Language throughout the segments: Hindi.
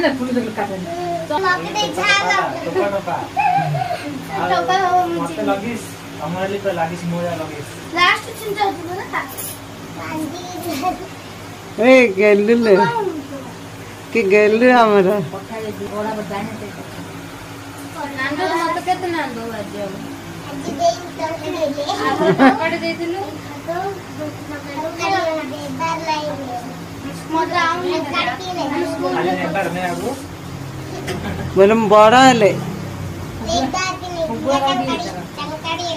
ना फुल दे काटे तो मके दे छागा टोपा मते लगिस हमारे लिए तो लगिस मोजा लगिस लास्ट चिंता होतो ना ए गेल्लु ले कि गेल्लु हमरा पठा दे बड़ा बड़ा है नांदो मत केते नांदो आज आज दे तो ले पकड़ देथिलु तो बार लाई मोद्रा आउन काटी ले आज नेबर में आगो बोलम बड़ा ले एक बार के ले काटी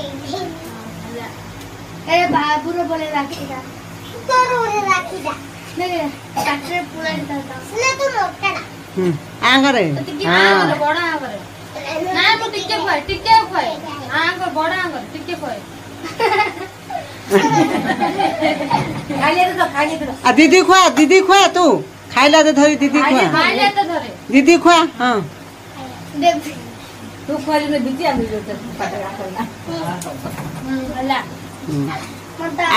ए बाबूरो बोले राखी दा तोरो रे राखी दा नहीं काटरे पूरा देता ले तू मोटा ना आंगरे हां बड़ा आंगरे ना मु टिके खोय आंगर बड़ा आंगर टिके खोय खाइले तो आ दीदी खुआ तू खाइला तो धरी दीदी खुआ खाइले तो धरे दीदी खुआ हां देख तू खोली में बिची आमी जो पटरा करना हला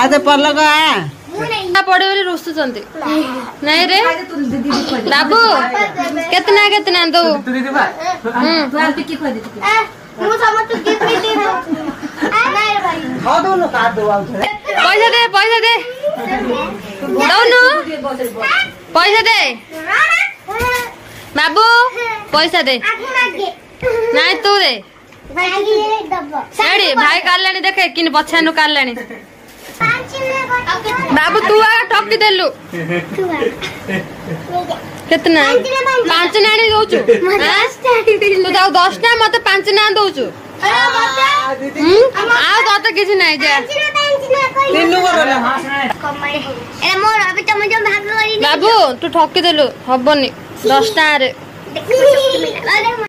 आ तो पलक आ ना पड़े वाली रोस्ट चंदे नहीं रे बाबू कितना कितना दो तू दीदी बा तू आप टिके खोय दे मु समझ तू गिफ्ट दे दो नहीं भाई खा दो ना काट दो आउ पैसा दे दौनु पैसा दे बाबू पैसा दे नहीं तू दे एडी भाई कालानी देखे किन पछानु कालानी बाबू तू आ टक्की देलु कितना 5 नाणी दोचु तू दाउ 10 ना मते 5 ना दोचु आ तो किछि नाही जा तीनू करला ए मोर अभी तुम जो भाग करी बाबू तू ठक्की देलु हबनी 10 टा रे